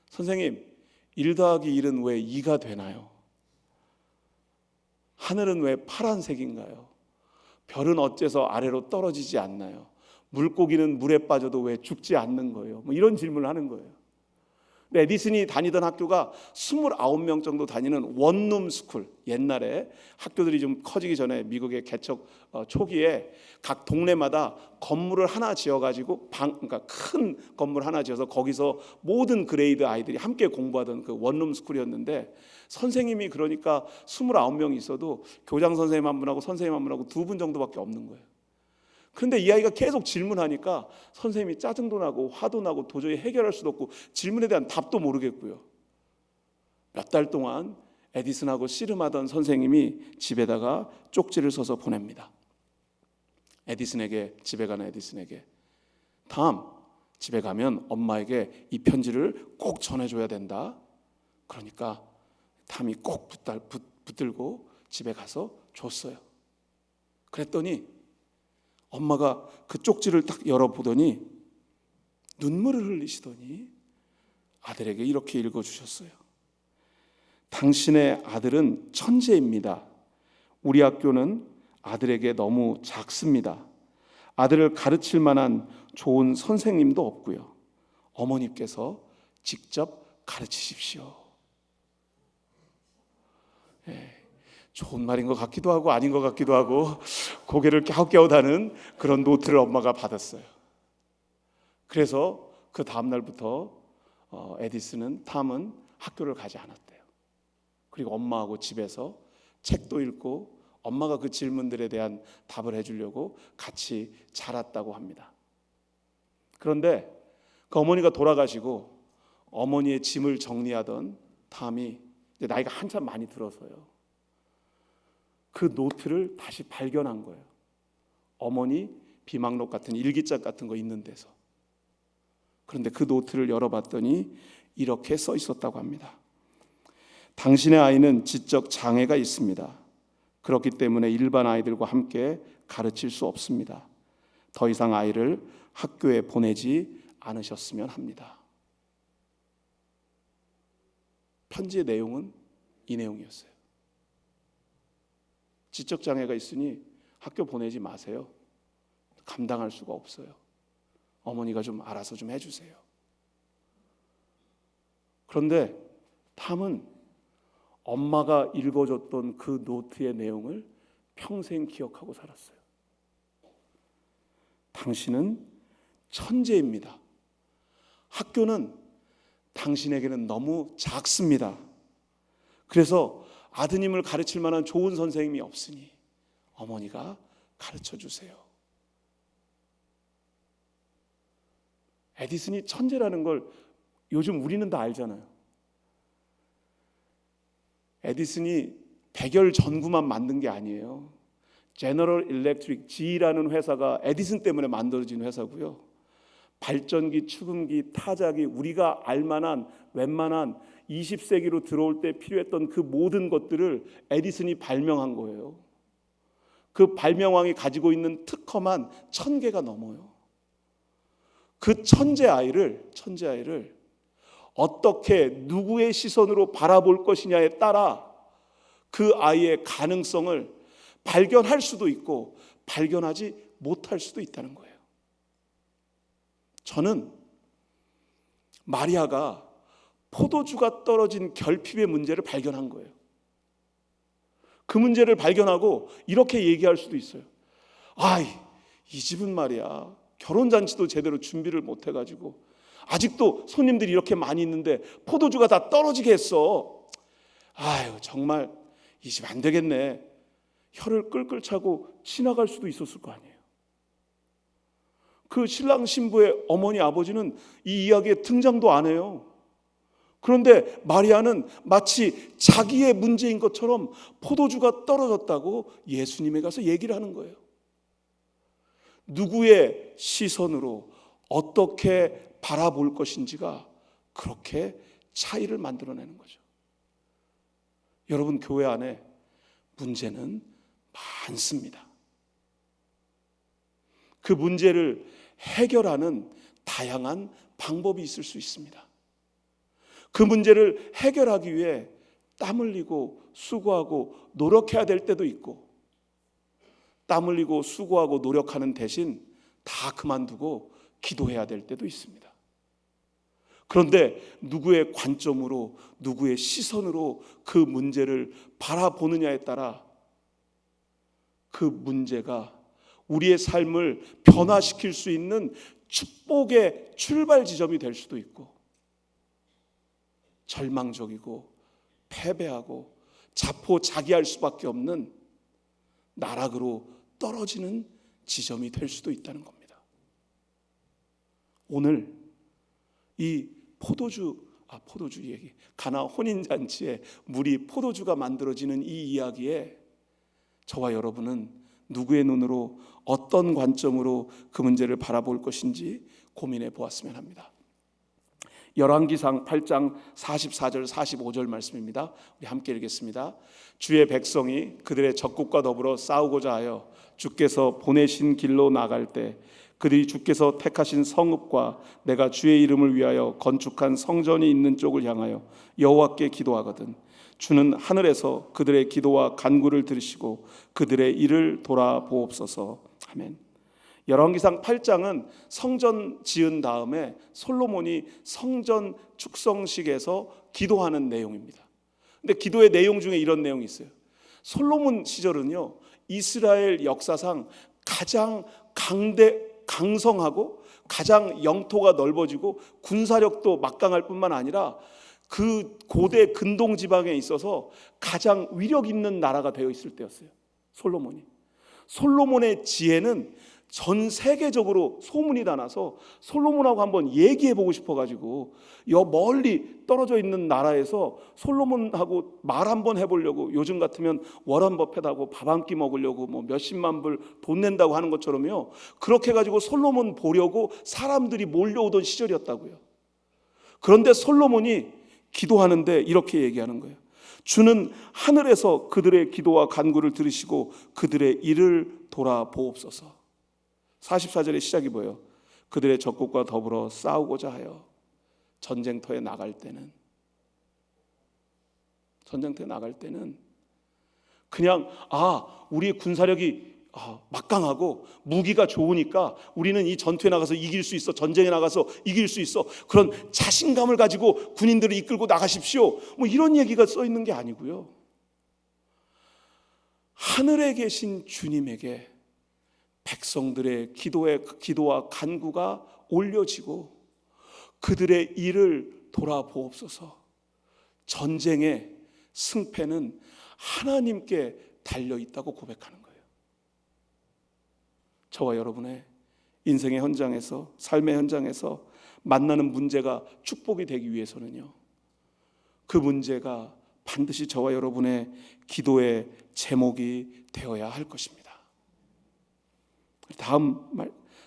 선생님, 1 더하기 1은 왜 2가 되나요? 하늘은 왜 파란색인가요? 별은 어째서 아래로 떨어지지 않나요? 물고기는 물에 빠져도 왜 죽지 않는 거예요? 이런 질문을 하는 거예요. 근데 에디슨이 다니던 학교가 29명 정도 다니는 원룸 스쿨, 옛날에 학교들이 좀 커지기 전에 미국의 개척 초기에 각 동네마다 건물을 하나 지어가지고 그러니까 큰 건물 하나 지어서 거기서 모든 그레이드 아이들이 함께 공부하던 그 원룸 스쿨이었는데, 선생님이 그러니까 29명이 있어도 교장 선생님 한 분하고 선생님 한 분하고 2분 정도밖에 없는 거예요. 그런데 이 아이가 계속 질문하니까 선생님이 짜증도 나고 화도 나고 도저히 해결할 수도 없고 질문에 대한 답도 모르겠고요. 몇 달 동안 에디슨하고 씨름하던 선생님이 집에다가 쪽지를 써서 보냅니다. 집에 가는 에디슨에게, 다음 집에 가면 엄마에게 이 편지를 꼭 전해줘야 된다. 그러니까 탐이 꼭 붙들고 집에 가서 줬어요. 그랬더니 엄마가 그 쪽지를 딱 열어보더니 눈물을 흘리시더니 아들에게 이렇게 읽어주셨어요. 당신의 아들은 천재입니다. 우리 학교는 아들에게 너무 작습니다. 아들을 가르칠 만한 좋은 선생님도 없고요. 어머니께서 직접 가르치십시오. 좋은 말인 것 같기도 하고 아닌 것 같기도 하고 고개를 갸웃갸웃하는 그런 노트를 엄마가 받았어요. 그래서 그 다음 날부터 탐은 학교를 가지 않았대요. 그리고 엄마하고 집에서 책도 읽고 엄마가 그 질문들에 대한 답을 해주려고 같이 자랐다고 합니다. 그런데 그 어머니가 돌아가시고 어머니의 짐을 정리하던 탐이 이제 나이가 한참 많이 들어서요, 그 노트를 다시 발견한 거예요. 어머니 비망록 같은 일기장 같은 거 있는 데서. 그런데 그 노트를 열어봤더니 이렇게 써 있었다고 합니다. 당신의 아이는 지적 장애가 있습니다. 그렇기 때문에 일반 아이들과 함께 가르칠 수 없습니다. 더 이상 아이를 학교에 보내지 않으셨으면 합니다. 편지의 내용은 이 내용이었어요. 지적 장애가 있으니 학교 보내지 마세요. 감당할 수가 없어요. 어머니가 좀 알아서 좀 해주세요. 그런데 탐은 엄마가 읽어줬던 그 노트의 내용을 평생 기억하고 살았어요. 당신은 천재입니다. 학교는 당신에게는 너무 작습니다. 그래서 아드님을 가르칠 만한 좋은 선생님이 없으니 어머니가 가르쳐 주세요. 에디슨이 천재라는 걸 요즘 우리는 다 알잖아요. 에디슨이 백열 전구만 만든 게 아니에요. 제너럴 일렉트릭 G라는 회사가 에디슨 때문에 만들어진 회사고요. 발전기, 축음기, 타자기, 우리가 알만한 웬만한 20세기로 들어올 때 필요했던 그 모든 것들을 에디슨이 발명한 거예요. 그 발명왕이 가지고 있는 특허만 1000개가 넘어요. 그 천재 아이를 어떻게 누구의 시선으로 바라볼 것이냐에 따라 그 아이의 가능성을 발견할 수도 있고 발견하지 못할 수도 있다는 거예요. 저는 마리아가 포도주가 떨어진 결핍의 문제를 발견한 거예요. 그 문제를 발견하고 이렇게 얘기할 수도 있어요. 이 집은 말이야, 결혼잔치도 제대로 준비를 못 해가지고 아직도 손님들이 이렇게 많이 있는데 포도주가 다 떨어지게 했어. 정말 이 집 안 되겠네. 혀를 끌끌 차고 지나갈 수도 있었을 거 아니에요. 그 신랑 신부의 어머니 아버지는 이 이야기에 등장도 안 해요. 그런데 마리아는 마치 자기의 문제인 것처럼 포도주가 떨어졌다고 예수님에 가서 얘기를 하는 거예요. 누구의 시선으로 어떻게 바라볼 것인지가 그렇게 차이를 만들어내는 거죠. 여러분, 교회 안에 문제는 많습니다. 그 문제를 해결하는 다양한 방법이 있을 수 있습니다. 그 문제를 해결하기 위해 땀 흘리고 수고하고 노력해야 될 때도 있고, 땀 흘리고 수고하고 노력하는 대신 다 그만두고 기도해야 될 때도 있습니다. 그런데 누구의 관점으로, 누구의 시선으로 그 문제를 바라보느냐에 따라 그 문제가 우리의 삶을 변화시킬 수 있는 축복의 출발 지점이 될 수도 있고, 절망적이고 패배하고 자포자기할 수밖에 없는 나락으로 떨어지는 지점이 될 수도 있다는 겁니다. 오늘 이 포도주 얘기, 가나 혼인잔치에 물이 포도주가 만들어지는 이 이야기에 저와 여러분은 누구의 눈으로, 어떤 관점으로 그 문제를 바라볼 것인지 고민해 보았으면 합니다. 열왕기상 8장 44절 45절 말씀입니다. 우리 함께 읽겠습니다. 주의 백성이 그들의 적국과 더불어 싸우고자 하여 주께서 보내신 길로 나갈 때 그들이 주께서 택하신 성읍과 내가 주의 이름을 위하여 건축한 성전이 있는 쪽을 향하여 여호와께 기도하거든 주는 하늘에서 그들의 기도와 간구를 들으시고 그들의 일을 돌아보옵소서. 아멘. 열왕기상 8장은 성전 지은 다음에 솔로몬이 성전 축성식에서 기도하는 내용입니다. 근데 기도의 내용 중에 이런 내용이 있어요. 솔로몬 시절은요, 이스라엘 역사상 가장 강성하고 가장 영토가 넓어지고 군사력도 막강할 뿐만 아니라 그 고대 근동 지방에 있어서 가장 위력 있는 나라가 되어 있을 때였어요. 솔로몬의 지혜는 전 세계적으로 소문이 다 나서 솔로몬하고 한번 얘기해 보고 싶어가지고 멀리 떨어져 있는 나라에서 솔로몬하고 말 한번 해보려고, 요즘 같으면 워런 버핏하고 밥 한 끼 먹으려고 뭐 몇십만 불 돈 낸다고 하는 것처럼요, 그렇게 해가지고 솔로몬 보려고 사람들이 몰려오던 시절이었다고요. 그런데 솔로몬이 기도하는데 이렇게 얘기하는 거예요. 주는 하늘에서 그들의 기도와 간구를 들으시고 그들의 일을 돌아보옵소서. 44절의 시작이 뭐예요? 그들의 적국과 더불어 싸우고자 하여 전쟁터에 나갈 때는 그냥 우리의 군사력이 막강하고 무기가 좋으니까 우리는 이 전투에 나가서 이길 수 있어, 전쟁에 나가서 이길 수 있어, 그런 자신감을 가지고 군인들을 이끌고 나가십시오, 뭐 이런 얘기가 써 있는 게 아니고요, 하늘에 계신 주님에게 백성들의 기도와 간구가 올려지고 그들의 일을 돌아보옵소서. 전쟁의 승패는 하나님께 달려있다고 고백하는 거예요. 저와 여러분의 인생의 현장에서, 삶의 현장에서 만나는 문제가 축복이 되기 위해서는요, 그 문제가 반드시 저와 여러분의 기도의 제목이 되어야 할 것입니다. 다음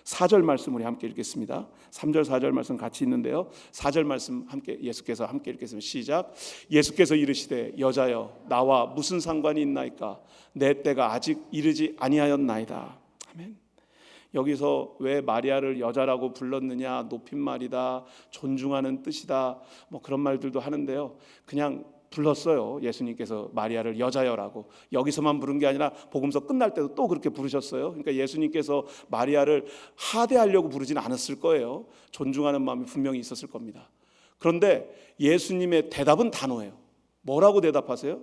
4절 말씀 우리 함께 읽겠습니다. 3절 4절 말씀 같이 있는데요, 4절 말씀 함께 예수께서 함께 읽겠습니다. 시작. 예수께서 이르시되 여자여 나와 무슨 상관이 있나이까 내 때가 아직 이르지 아니하였나이다. 아멘. 여기서 왜 마리아를 여자라고 불렀느냐, 높임말이다, 존중하는 뜻이다, 뭐 그런 말들도 하는데요, 그냥 불렀어요. 예수님께서 마리아를 여자여라고. 여기서만 부른 게 아니라 복음서 끝날 때도 또 그렇게 부르셨어요. 그러니까 예수님께서 마리아를 하대하려고 부르진 않았을 거예요. 존중하는 마음이 분명히 있었을 겁니다. 그런데 예수님의 대답은 단호해요. 뭐라고 대답하세요?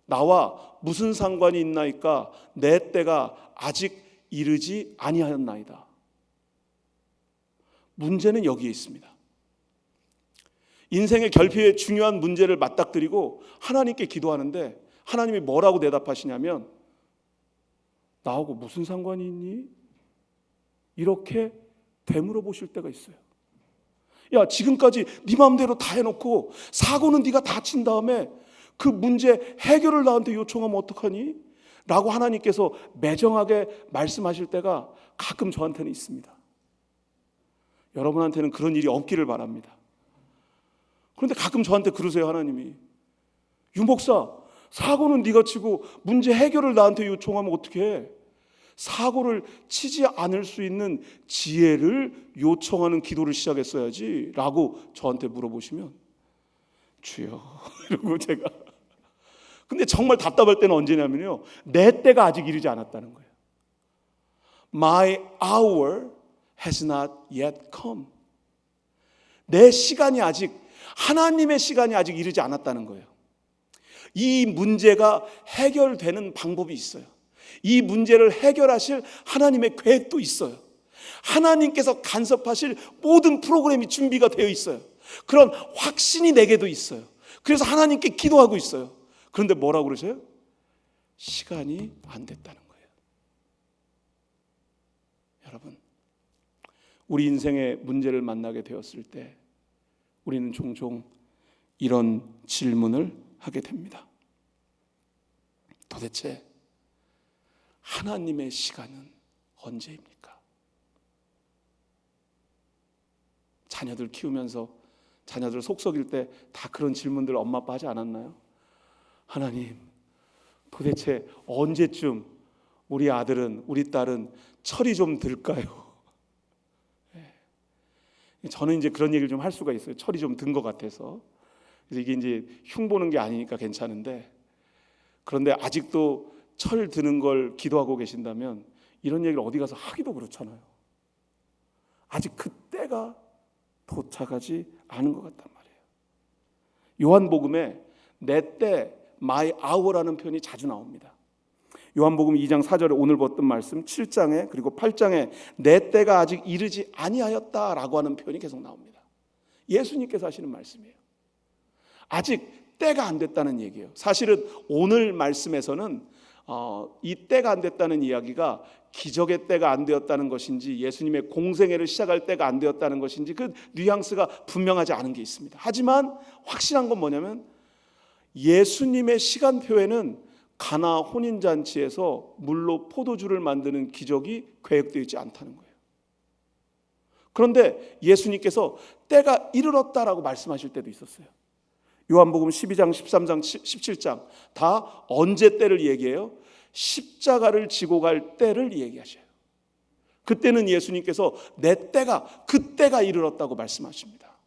나와 무슨 상관이 있나이까 내 때가 아직 이르지 아니하였나이다. 문제는 여기에 있습니다. 인생의 결핍의 중요한 문제를 맞닥뜨리고 하나님께 기도하는데 하나님이 뭐라고 대답하시냐면 나하고 무슨 상관이 있니? 이렇게 되물어 보실 때가 있어요. 야, 지금까지 네 마음대로 다 해놓고 사고는 네가 다 친 다음에 그 문제 해결을 나한테 요청하면 어떡하니? 라고 하나님께서 매정하게 말씀하실 때가 가끔 저한테는 있습니다. 여러분한테는 그런 일이 없기를 바랍니다. 그런데 가끔 저한테 그러세요. 하나님이, 유목사, 사고는 네가 치고 문제 해결을 나한테 요청하면 어떻게 해? 사고를 치지 않을 수 있는 지혜를 요청하는 기도를 시작했어야지 라고 저한테 물어보시면 주여 이러고 제가, 근데 정말 답답할 때는 언제냐면요, 내 때가 아직 이르지 않았다는 거예요. My hour has not yet come. 내 시간이 아직, 하나님의 시간이 아직 이르지 않았다는 거예요. 이 문제가 해결되는 방법이 있어요. 이 문제를 해결하실 하나님의 계획도 있어요. 하나님께서 간섭하실 모든 프로그램이 준비가 되어 있어요. 그런 확신이 내게도 있어요. 그래서 하나님께 기도하고 있어요. 그런데 뭐라고 그러세요? 시간이 안 됐다는 거예요. 여러분, 우리 인생의 문제를 만나게 되었을 때 우리는 종종 이런 질문을 하게 됩니다. 도대체 하나님의 시간은 언제입니까? 자녀들 키우면서 자녀들 속썩일 때 다 그런 질문들 엄마 아빠 하지 않았나요? 하나님, 도대체 언제쯤 우리 아들은, 우리 딸은 철이 좀 들까요? 저는 이제 그런 얘기를 좀 할 수가 있어요. 철이 좀 든 것 같아서. 그래서 이게 이제 흉보는 게 아니니까 괜찮은데, 그런데 아직도 철 드는 걸 기도하고 계신다면 이런 얘기를 어디 가서 하기도 그렇잖아요. 아직 그때가 도착하지 않은 것 같단 말이에요. 요한복음에 내 때, my hour라는 표현이 자주 나옵니다. 요한복음 2장 4절에 오늘 봤던 말씀, 7장에 그리고 8장에 내 때가 아직 이르지 아니하였다라고 하는 표현이 계속 나옵니다. 예수님께서 하시는 말씀이에요. 아직 때가 안 됐다는 얘기예요. 사실은 오늘 말씀에서는 이 때가 안 됐다는 이야기가 기적의 때가 안 되었다는 것인지 예수님의 공생애를 시작할 때가 안 되었다는 것인지 그 뉘앙스가 분명하지 않은 게 있습니다. 하지만 확실한 건 뭐냐면 예수님의 시간표에는 가나 혼인잔치에서 물로 포도주를 만드는 기적이 계획되어 있지 않다는 거예요. 그런데 예수님께서 때가 이르렀다라고 말씀하실 때도 있었어요. 요한복음 12장, 13장, 17장 다 언제 때를 얘기해요? 십자가를 지고 갈 때를 얘기하셔요. 그때는 예수님께서 내 때가, 그때가 이르렀다고 말씀하십니다.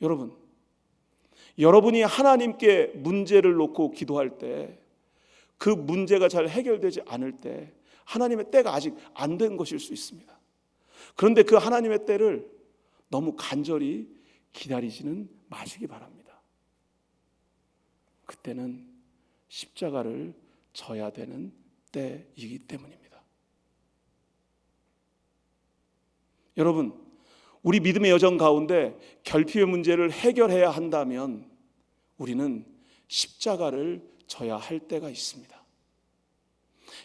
여러분, 여러분이 하나님께 문제를 놓고 기도할 때 그 문제가 잘 해결되지 않을 때 하나님의 때가 아직 안 된 것일 수 있습니다. 그런데 그 하나님의 때를 너무 간절히 기다리지는 마시기 바랍니다. 그때는 십자가를 져야 되는 때이기 때문입니다. 여러분, 우리 믿음의 여정 가운데 결핍의 문제를 해결해야 한다면 우리는 십자가를 져야 할 때가 있습니다.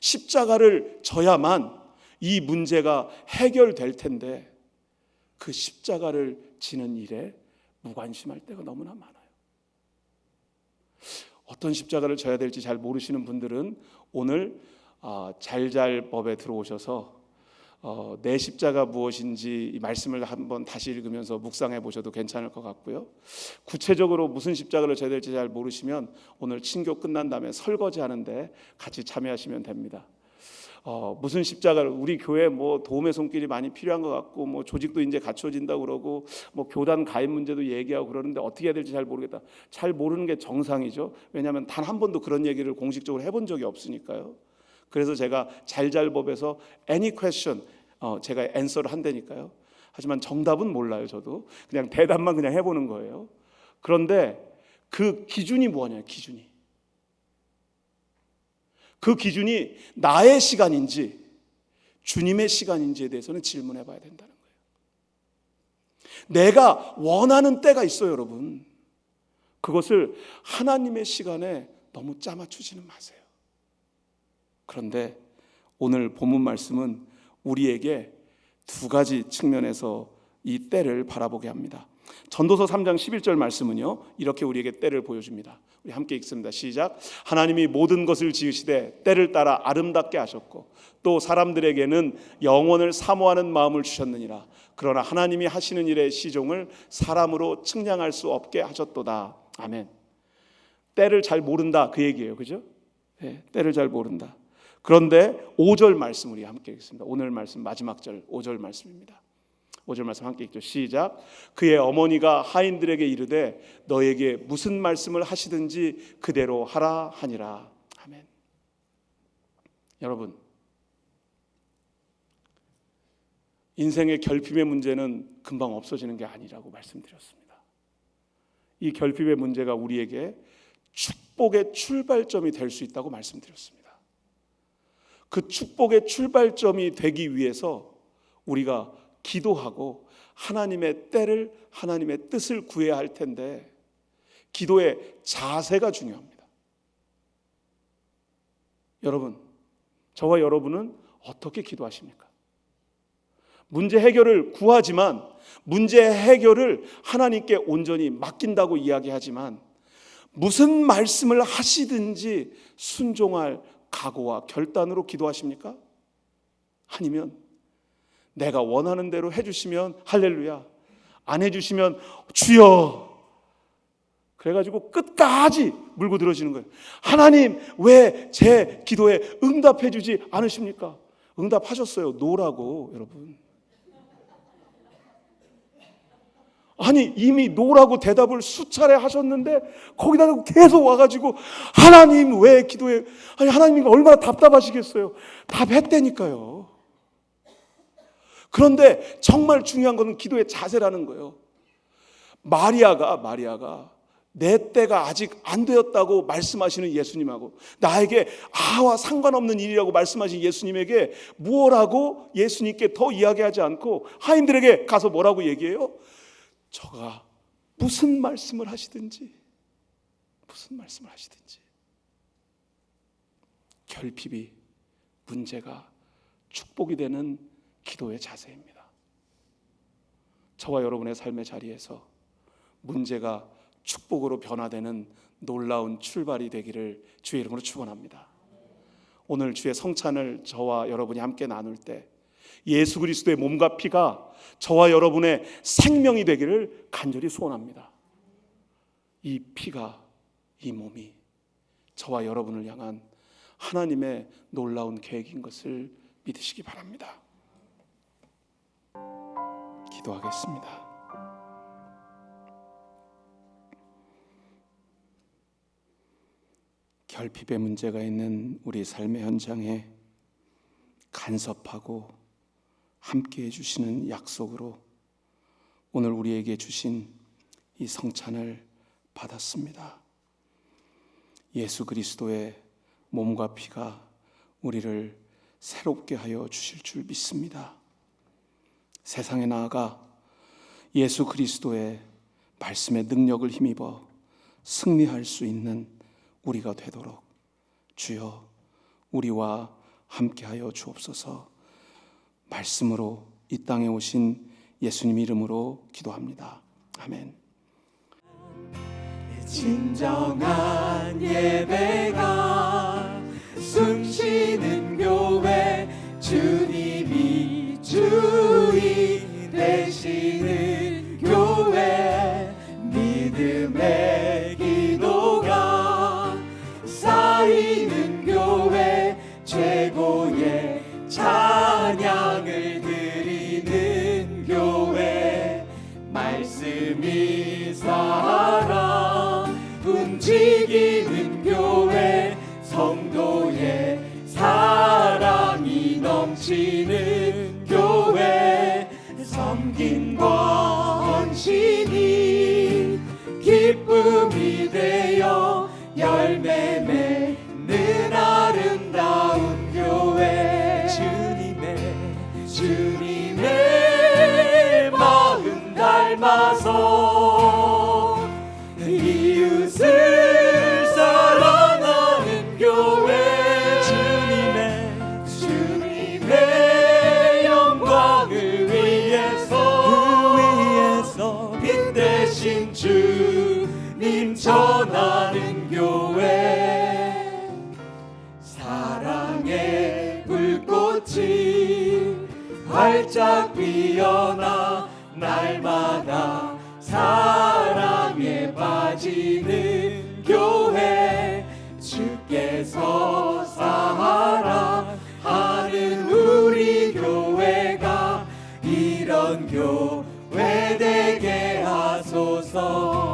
십자가를 져야만 이 문제가 해결될 텐데 그 십자가를 지는 일에 무관심할 때가 너무나 많아요. 어떤 십자가를 져야 될지 잘 모르시는 분들은 오늘 잘잘법에 들어오셔서 내 십자가 무엇인지 이 말씀을 한번 다시 읽으면서 묵상해 보셔도 괜찮을 것 같고요. 구체적으로 무슨 십자가를 져야 될지 잘 모르시면 오늘 친교 끝난 다음에 설거지 하는데 같이 참여하시면 됩니다. 무슨 십자가를, 우리 교회 뭐 도움의 손길이 많이 필요한 것 같고 뭐 조직도 이제 갖춰진다고 그러고 뭐 교단 가입 문제도 얘기하고 그러는데 어떻게 해야 될지 잘 모르겠다. 잘 모르는 게 정상이죠. 왜냐하면 단 한 번도 그런 얘기를 공식적으로 해본 적이 없으니까요. 그래서 제가 잘잘법에서 any question 제가 answer를 한다니까요. 하지만 정답은 몰라요. 저도 그냥 대답만 그냥 해보는 거예요. 그런데 그 기준이 뭐냐요? 기준이. 그 기준이 나의 시간인지 주님의 시간인지에 대해서는 질문해 봐야 된다는 거예요. 내가 원하는 때가 있어요, 여러분. 그것을 하나님의 시간에 너무 짜맞추지는 마세요. 그런데 오늘 본문 말씀은 우리에게 두 가지 측면에서 이 때를 바라보게 합니다. 전도서 3장 11절 말씀은요, 이렇게 우리에게 때를 보여줍니다. 우리 함께 읽습니다. 시작. 하나님이 모든 것을 지으시되 때를 따라 아름답게 하셨고 또 사람들에게는 영원을 사모하는 마음을 주셨느니라. 그러나 하나님이 하시는 일의 시종을 사람으로 측량할 수 없게 하셨도다. 아멘. 때를 잘 모른다 그 얘기예요. 그죠? 네, 때를 잘 모른다. 그런데 5절 말씀 우리 함께 읽습니다. 오늘 말씀 마지막 절 5절 말씀입니다. 5절 말씀 함께 읽죠. 시작. 그의 어머니가 하인들에게 이르되 너에게 무슨 말씀을 하시든지 그대로 하라 하니라. 아멘. 여러분, 인생의 결핍의 문제는 금방 없어지는 게 아니라고 말씀드렸습니다. 이 결핍의 문제가 우리에게 축복의 출발점이 될 수 있다고 말씀드렸습니다. 그 축복의 출발점이 되기 위해서 우리가 기도하고 하나님의 때를, 하나님의 뜻을 구해야 할 텐데 기도의 자세가 중요합니다. 여러분, 저와 여러분은 어떻게 기도하십니까? 문제 해결을 구하지만 문제 해결을 하나님께 온전히 맡긴다고 이야기하지만 무슨 말씀을 하시든지 순종할 각오와 결단으로 기도하십니까? 아니면 내가 원하는 대로 해주시면 할렐루야, 안 해주시면 주여, 그래가지고 끝까지 물고 들어지는 거예요. 하나님 왜 제 기도에 응답해 주지 않으십니까? 응답하셨어요. 노라고. 여러분, 아니 이미 노라고 대답을 수차례 하셨는데 거기다가 계속 와가지고 하나님 왜 기도해, 아니 하나님이 얼마나 답답하시겠어요. 답했다니까요. 그런데 정말 중요한 것은 기도의 자세라는 거예요. 마리아가 내 때가 아직 안 되었다고 말씀하시는 예수님하고 나에게 아와 상관없는 일이라고 말씀하신 예수님에게 무엇라고 예수님께 더 이야기하지 않고 하인들에게 가서 뭐라고 얘기해요? 저가 무슨 말씀을 하시든지 결핍이 문제가 축복이 되는 기도의 자세입니다. 저와 여러분의 삶의 자리에서 문제가 축복으로 변화되는 놀라운 출발이 되기를 주의 이름으로 축원합니다. 오늘 주의 성찬을 저와 여러분이 함께 나눌 때 예수 그리스도의 몸과 피가 저와 여러분의 생명이 되기를 간절히 소원합니다. 이 피가, 이 몸이 저와 여러분을 향한 하나님의 놀라운 계획인 것을 믿으시기 바랍니다. 기도하겠습니다. 결핍의 문제가 있는 우리 삶의 현장에 간섭하고 함께 해주시는 약속으로 오늘 우리에게 주신 이 성찬을 받았습니다. 예수 그리스도의 몸과 피가 우리를 새롭게 하여 주실 줄 믿습니다. 세상에 나아가 예수 그리스도의 말씀의 능력을 힘입어 승리할 수 있는 우리가 되도록 주여 우리와 함께하여 주옵소서. 말씀으로 이 땅에 오신 예수님 이름으로 기도합니다. 아멘. 진정한 예배가 숨쉬는 교회, 주님이 주인 되시는 교회, 믿음의 기도가 쌓이는 교회, 최고의 찬양을 드리는 교회, 말씀이 살아 움직이는 교회, 성도의 사랑이 넘치는 교회, 섬김과 헌신이 기쁨이 되어 열매 맺는 아름다운 교회, 주님의 마음 닮아서 이웃을 사랑하는 교회, 주님의 영광을 위해서 빛 대신 주님 전하는 교회, 사랑의 불꽃이 활짝 피어나 날마다 사랑에 빠지는 교회, 주께서 사랑하는 우리 교회가 이런 교회 되게 하소서.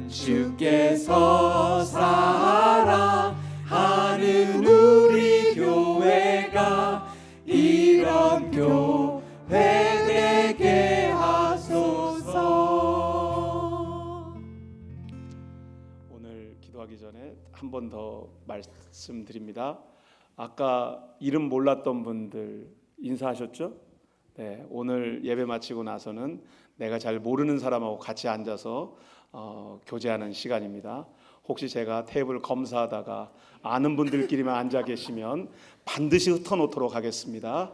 주께서 사랑하는 우리 교회가 이런 교회 기도하기 전에 한 번 더 말씀드립니다. 아까 이름 몰랐던 분들 인사하셨죠? 네, 오늘 예배 마치고 나서는 내가 잘 모르는 사람하고 같이 앉아서 교제하는 시간입니다. 혹시 제가 테이블 검사하다가 아는 분들끼리만 앉아 계시면 반드시 흩어놓도록 하겠습니다.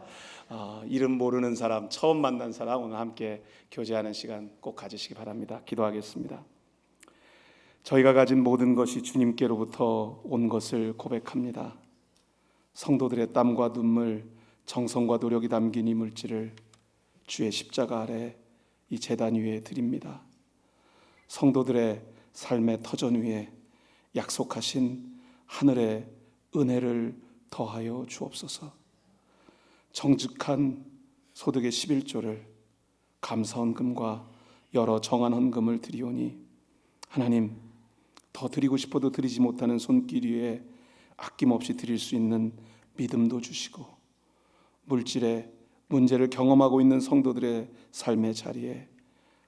이름 모르는 사람, 처음 만난 사람 오늘 함께 교제하는 시간 꼭 가지시기 바랍니다. 기도하겠습니다. 저희가 가진 모든 것이 주님께로부터 온 것을 고백합니다. 성도들의 땀과 눈물, 정성과 노력이 담긴 이 물질을 주의 십자가 아래 이 제단 위에 드립니다. 성도들의 삶의 터전 위에 약속하신 하늘의 은혜를 더하여 주옵소서. 정직한 소득의 11조를 감사헌금과 여러 정한 헌금을 드리오니 하나님, 더 드리고 싶어도 드리지 못하는 손길 위에 아낌없이 드릴 수 있는 믿음도 주시고, 물질의 문제를 경험하고 있는 성도들의 삶의 자리에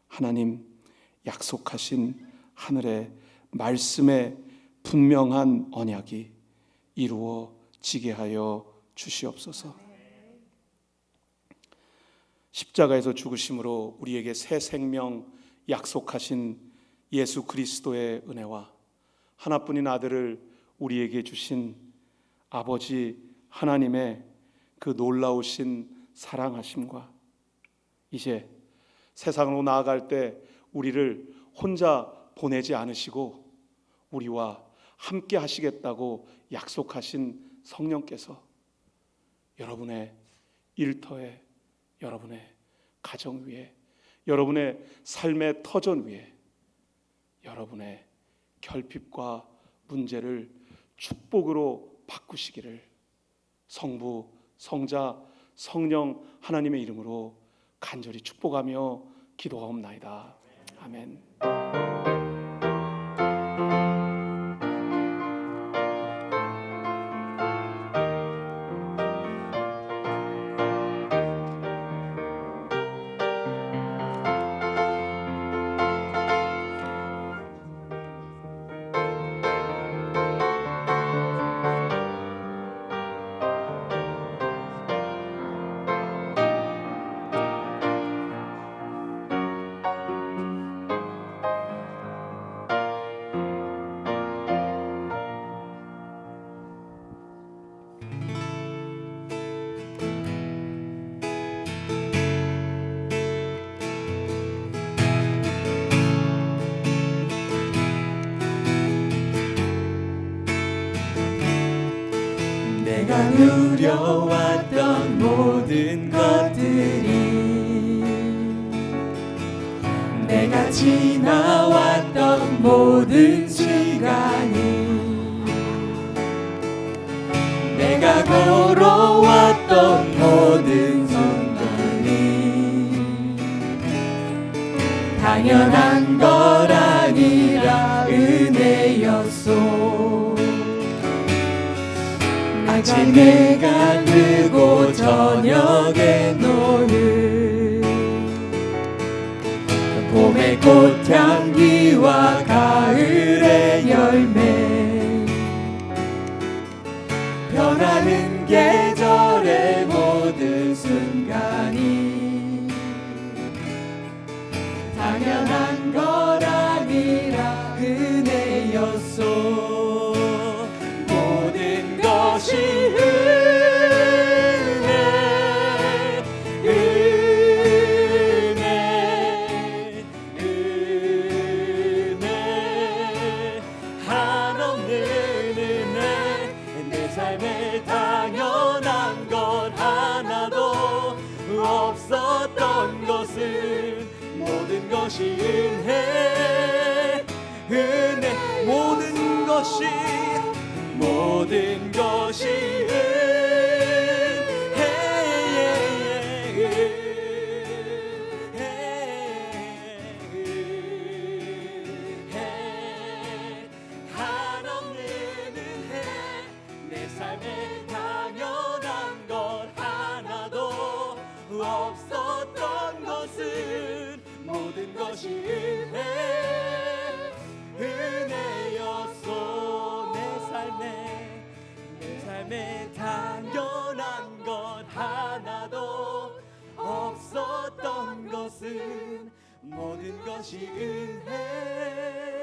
하나님 약속하신 하늘의 말씀의 분명한 언약이 이루어지게 하여 주시옵소서. 십자가에서 죽으심으로 우리에게 새 생명 약속하신 예수 그리스도의 은혜와 하나뿐인 아들을 우리에게 주신 아버지 하나님의 그 놀라우신 사랑하심과 이제 세상으로 나아갈 때 우리를 혼자 보내지 않으시고 우리와 함께 하시겠다고 약속하신 성령께서 여러분의 일터에, 여러분의 가정 위에, 여러분의 삶의 터전 위에 여러분의 결핍과 문제를 축복으로 바꾸시기를 성부, 성자, 성령 하나님의 이름으로 간절히 축복하며 기도하옵나이다. 아멘. 내가 누려왔던 모든 것들이, 내가 지나왔던 모든 시간이, 내가 걸어왔던 모든 순간이 당연한 것 아니라 은혜였소. 아침 해가 뜨고 저녁에 노는 봄의 꽃향기와 가을의 열매, 변하는 계절의 모든 순간이 당연한 것 아니라 은혜였소. 모든 것이 은혜, 은혜, 은혜, 한없는 은혜. 내 삶에 당연한 것 하나도 없었던 것은 모든 것이 은혜, 은혜. 모든 것이 한없는 은혜. 내 삶에 당연한 것 하나도 없었던 것은 모든 것이 은혜, 은혜였소. 삶에 당연한 것 하나도 없었던 것은 모든 것이 은혜